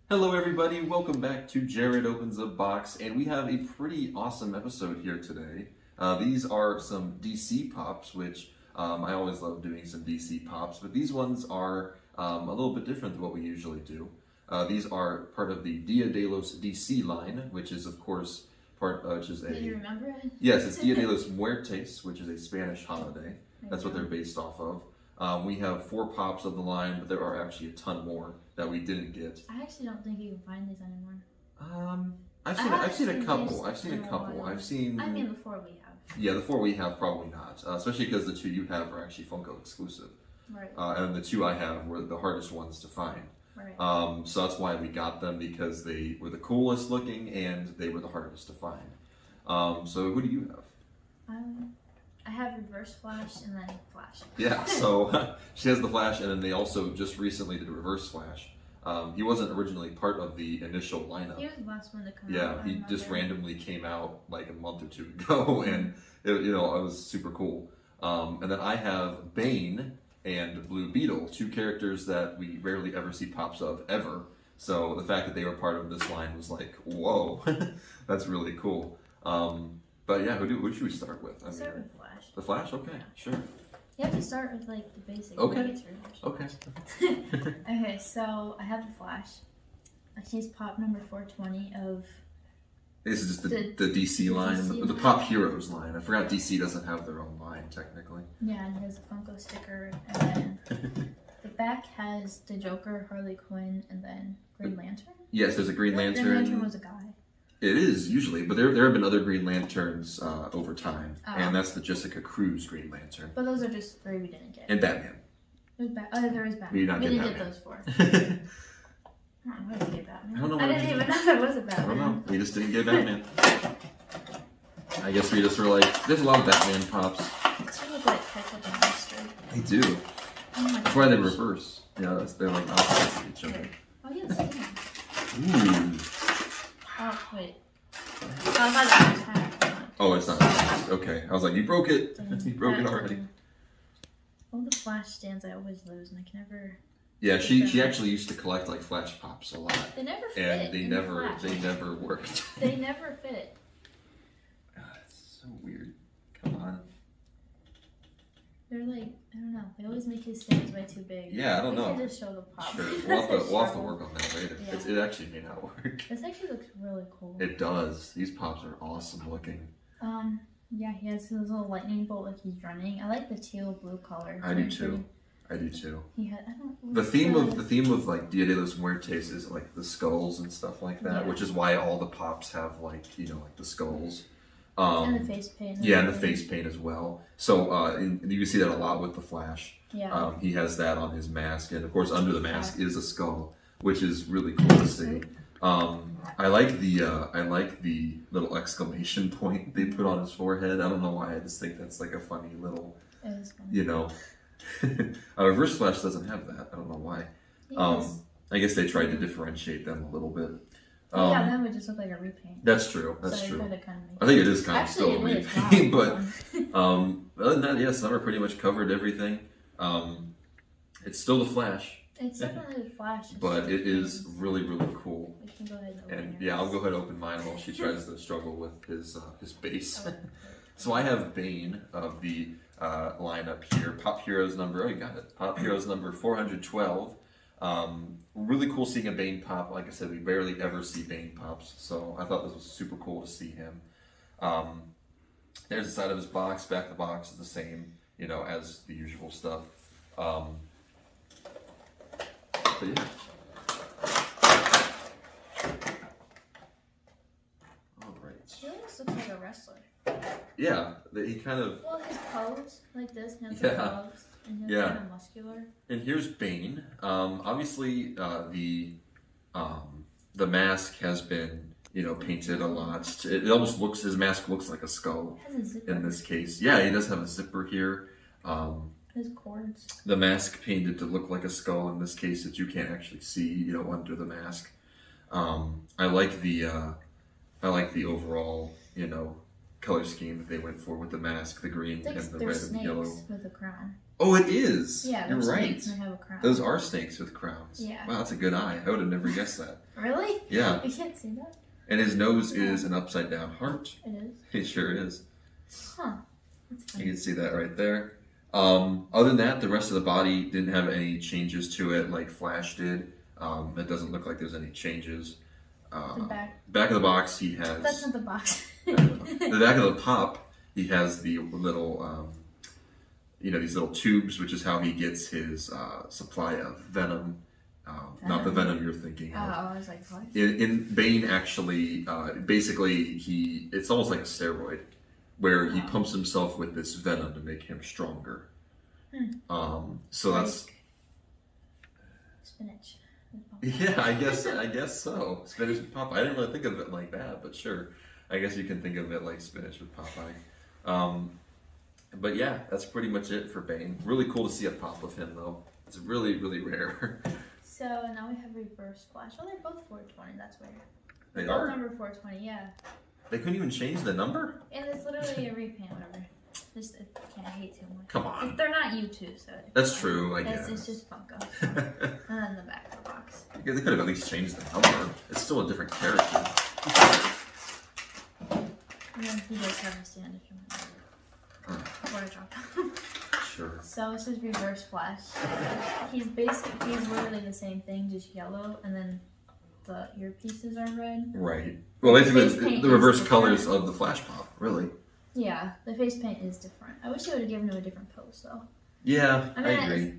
Hello everybody, welcome back to Jared Opens a Box, and we have a pretty awesome episode here today. These are some DC Pops, which I always love doing some DC Pops, but these ones are a little bit different than what we usually do. These are part of the Dia de los DC line, which is of course which is a... Do you remember it? Yes, it's Dia de los Muertes, which is a Spanish holiday. That's what they're based off of. We have 4 pops of the line, but there are actually a ton more that we didn't get. I actually don't think you can find these anymore. I've seen a couple. I've seen I mean, the 4 we have. Yeah, the 4 we have probably not, especially because the 2 you have are actually Funko exclusive. Right. And the 2 I have were the hardest ones to find. Right. So that's why we got them, because they were the coolest looking and they were the hardest to find. So who do you have? I have Reverse-Flash and then Flash. Yeah, so she has the Flash, and then they also just recently did a Reverse-Flash. He wasn't originally part of the initial lineup. He was the last one to come out. Yeah, he just randomly came out like a month or 2 ago, and it was super cool. And then I have Bane and Blue Beetle, 2 characters that we rarely ever see pops of ever. So the fact that they were part of this line was like, whoa, that's really cool. But yeah, who should we start with? Start with Flash. The Flash? Okay, Yeah. sure. You have to start with like the basic. Okay. Okay. Okay, so I have the Flash. She's pop number 420 of. This is just the DC line, DC the Pop Heroes line. I forgot DC doesn't have their own line technically. Yeah, and he has a Funko sticker, and then the back has the Joker, Harley Quinn, and then Green Lantern. Yes, there's a Green Lantern. Green Lantern was a guy. It is usually, but there have been other Green Lanterns over time, Oh. and that's the Jessica Cruz Green Lantern. But those are just 3 we didn't get. And Batman. There's there was Batman. We did not we get didn't Batman. get those 4. I don't know why we get Batman. I don't know I why didn't we even know there was a I Batman. don't know. We just didn't get Batman. I guess we just were like, there's a lot of Batman pops. These two look like Ketchup and Mustard. They do. Oh my That's why they gosh. reverse. Yeah, they're like opposites of each other. Oh, yes. Ooh. Oh, wait. Oh, I thought that was half. Oh, it's not. Okay. I was like, you broke it. You broke it already. All the Flash stands I always lose, and I can never. Yeah, she actually used to collect like Flash pops a lot. They never fit. And they in never Flash. worked. They never fit. God, it's so weird. Come on. They're like, I don't know. They always make his stands way too big. Yeah, I don't know. We can just show the pop. Sure, we'll have to work on that later. Yeah. It actually may not work. This actually looks really cool. It does. These pops are awesome looking. Yeah, he has his little lightning bolt like he's running. I like the teal blue color. I do too. I do too. He had, I don't. The theme of like Dia de los Muertes is like the skulls and stuff like that, Yeah. which is why all the pops have like like the skulls. And the face paint. Yeah, and the face paint as well. So you can see that a lot with the Flash. Yeah. He has that on his mask, and of course under the mask is a skull, which is really cool to see. I like the little exclamation point they put on his forehead. I don't know why. I just think that's like a funny little, It is funny. Reverse-Flash doesn't have that. I don't know why. Yes. I guess they tried to differentiate them a little bit. Yeah, that would just look like a repaint. That's true. That's so true. Kind of I think it is kind of Actually, still a it is. repaint, but Wow. other than that, yeah, Summer pretty much covered everything. It's still the Flash. It's definitely the Flash. But it is really, really cool. We can go ahead and open And yours. yeah, I'll go ahead and open mine while she tries to struggle with his base. Oh. So I have Bane of the lineup here. Pop Heroes number, oh you got it. Pop Heroes number 412. Really cool seeing a Bane pop. Like I said, we barely ever see Bane pops. So I thought this was super cool to see him. There's the side of his box. Back of the box is the same, as the usual stuff. But yeah. All right. He almost looks like a wrestler. Yeah, he kind of. Well, his pose, like this, and Yeah. the gloves, and he's Yeah. kind of muscular. And here's Bane. Obviously, the mask has been painted a lot. It almost looks, his mask looks like a skull It has a zipper. in this case. Yeah, he does have a zipper here. His cords. The mask painted to look like a skull in this case that you can't actually see, under the mask. I like the overall, color scheme that they went for with the mask, the green It's like and the they're red and snakes yellow. with a crown. Oh, it is. Yeah, you're right. Snakes and they have a crown. Those are snakes with crowns. Yeah. Wow, that's a good eye. I would have never guessed that. Really? Yeah. You can't see that? And his nose is an upside down heart. It is. It sure is. Huh. That's funny. You can see that right there. Other than that, the rest of the body didn't have any changes to it like Flash did. It doesn't look like there's any changes. The back of the box, he has... That's not the box. The back of the pop, he has the little, these little tubes, which is how he gets his supply of venom. Not the venom you're thinking of. Oh, I was like, what? In Bane, actually, basically, it's almost like a steroid, where he pumps himself with this venom to make him stronger. So like that's spinach. yeah, I guess so. Spinach with Popeye. I didn't really think of it like that, but sure. I guess you can think of it like spinach with Popeye. But yeah, that's pretty much it for Bane. Really cool to see a pop of him though. It's really, really rare. So now we have Reverse-Flash. Oh, they're both 420. That's weird. They Both are? number 420. Yeah. They couldn't even change the number? And it's literally a repaint, whatever. Just I can't hate too much. Come on. They're not YouTube, so That's true, I guess. It's just Funko. So. And then the back of the box. Yeah, they could have at least changed the number. It's still a different character. And then he does have a stand if you want. Before I drop him. Sure. So this is Reverse-Flash. He's literally the same thing, just yellow, and then the earpieces are red. Right. Well, basically, Face paint the reverse is colors different. of the Flash Pop, really. Yeah, the face paint is different. I wish they would have given him a different pose though. Yeah, I mean, agree.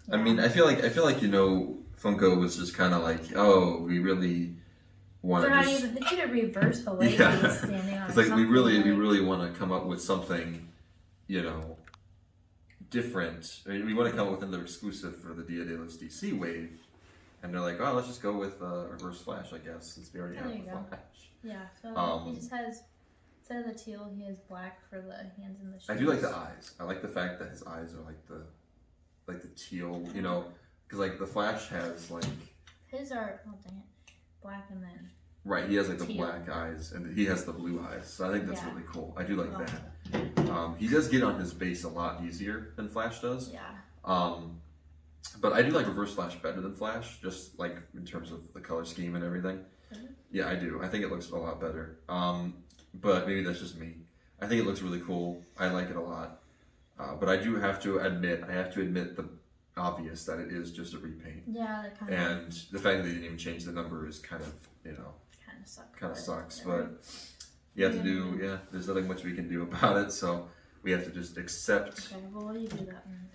Yeah. I mean, I feel like Funko was just kind of like, oh, we really want They're to. not even. They should have reversed the way Yeah. he's standing on. It's like we something, really want to come up with something, different. I mean, we want to come up with another exclusive for the Dia de los DC wave, and they're like, oh, let's just go with Reverse-Flash, I guess, since we already There have you the go. Flash. Yeah, so he just has, instead of the teal, he has black for the hands and the shoes. I do like the eyes. I like the fact that his eyes are like the teal, because like the Flash has like. His are, oh dang it, black and then. Right, he has like the teal. black eyes, and he has the blue eyes. So I think that's Yeah. really cool. I do like Oh. that. He does get on his base a lot easier than Flash does. Yeah. But I do like Reverse-Flash better than Flash, just like in terms of the color scheme and everything. Mhm. Yeah, I do. I think it looks a lot better. But maybe that's just me. I think it looks really cool. I like it a lot. But I do have to admit, the obvious that it is just a repaint. Yeah, that kind And the fact that they didn't even change the number is kind of, sucks. But you have to do, there's nothing much we can do about it, so we have to just accept. Okay, well, what do you do that one?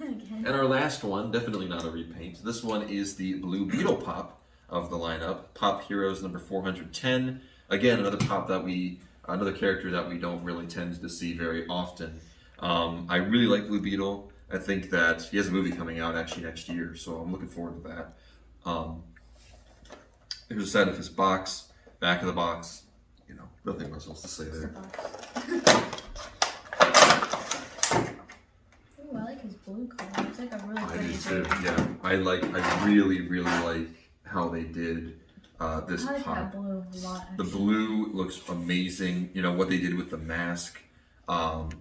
Again. And our last one, definitely not a repaint. This one is the Blue Beetle Pop of the lineup. Pop Heroes number 410. Again, another character that we don't really tend to see very often. I really like Blue Beetle. I think that he has a movie coming out actually next year, so I'm looking forward to that. Here's a set of his box, back of the box. Nothing much else to say there. Ooh, I like his blue color. It's like a really I pretty do too. blue. Yeah, I really like how they did this I like pop. that blue a lot. The Actually. blue looks amazing. What they did with the mask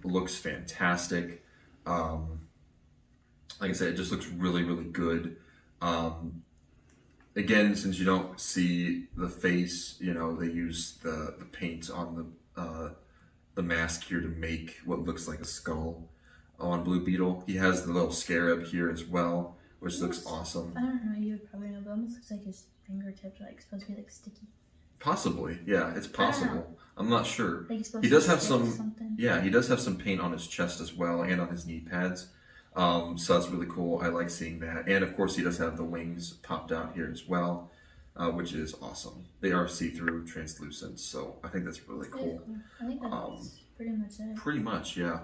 looks fantastic. Like I said, it just looks really, really good. Again, since you don't see the face, they use the paint on the mask here to make what looks like a skull on Blue Beetle. He has the little scarab here as well, which looks awesome. I don't know, you would probably know, but it almost looks like his fingertips are supposed to be sticky. Possibly, yeah, it's possible. I'm not sure. Like he's supposed He to does have stick some, something. yeah, he does have some paint on his chest as well and on his knee pads. So that's really cool. I like seeing that. And of course, he does have the wings popped out here as well, which is awesome. They are see-through, translucent, so I think that's really That is cool. cool. I think that's pretty much it. Pretty much, yeah.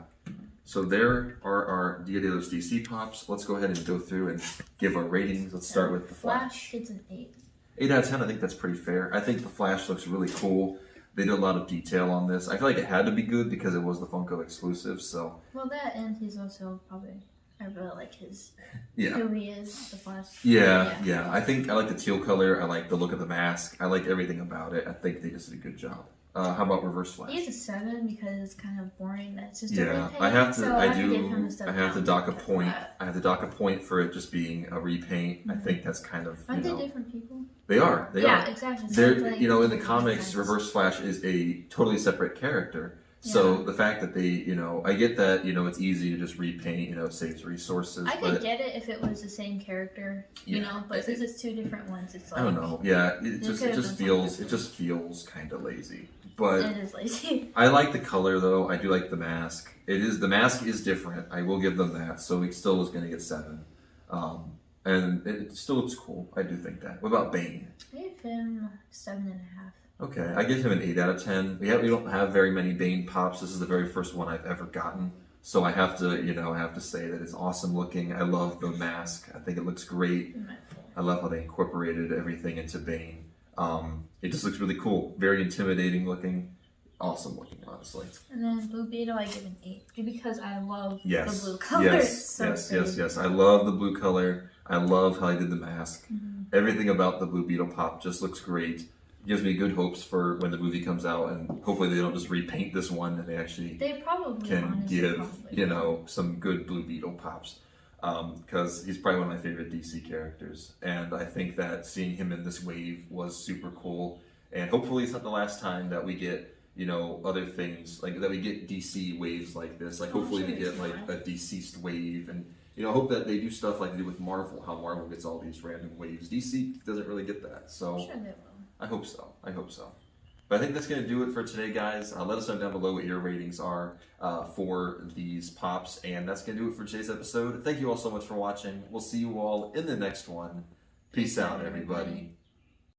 So there are our Dia de los DC Pops. Let's go ahead and go through and give our ratings. Let's start with the Flash. Flash gets an 8. 8 out of 10, I think that's pretty fair. I think the Flash looks really cool. They did a lot of detail on this. I feel like it had to be good because it was the Funko exclusive, so. Well, that and he's also probably, I really like his, Yeah. who he is, the Flash. Yeah. I think I like the teal color. I like the look of the mask. I like everything about it. I think they just did a good job. How about Reverse-Flash? He's a 7 because it's kind of boring. That's just Yeah, a repaint. I have to. So I have to give him do. a step I have to down dock a because of point. that. I have to dock a point for it just being a repaint. I think that's kind of. Aren't they different people? They are. They are. Yeah, exactly. So They're, it's like in the different comics, kinds. Reverse-Flash is a totally separate character. So Yeah. the fact that they, I get that, it's easy to just repaint, it saves resources. I but could get it if it was the same character, Yeah. but since it's 2 different ones, it's like I don't know. Yeah, it They just could've done something feels kind of lazy. But it is lazy. I like the color though. I do like the mask. The mask is different. I will give them that. So it still is going to get 7. And it still looks cool. I do think that. What about Bane? I give him 7.5. Okay, I give him an 8 out of 10. We don't have very many Bane pops. This is the very first one I've ever gotten. So I have to, I have to say that it's awesome looking. I love the mask. I think it looks great. I love how they incorporated everything into Bane. It just looks really cool. Very intimidating looking. Awesome looking, honestly. And then Blue Beetle, I give an 8 because I love Yes. the blue color. Yes, yes. I love the blue color. I love how I did the mask. Everything about the Blue Beetle pop just looks great. Gives me good hopes for when the movie comes out, and hopefully they don't just repaint this one and they actually can honestly give probably. some good Blue Beetle pops, because he's probably one of my favorite DC characters, and I think that seeing him in this wave was super cool, and hopefully it's not the last time that we get other things like that, we get DC waves like this, like hopefully we get like a deceased wave, and I hope that they do stuff like they do with Marvel, how Marvel gets all these random waves. DC doesn't really get that, so I'm sure they will. I hope so. But I think that's going to do it for today, guys. Let us know down below what your ratings are for these pops. And that's going to do it for today's episode. Thank you all so much for watching. We'll see you all in the next one. Peace out, everybody.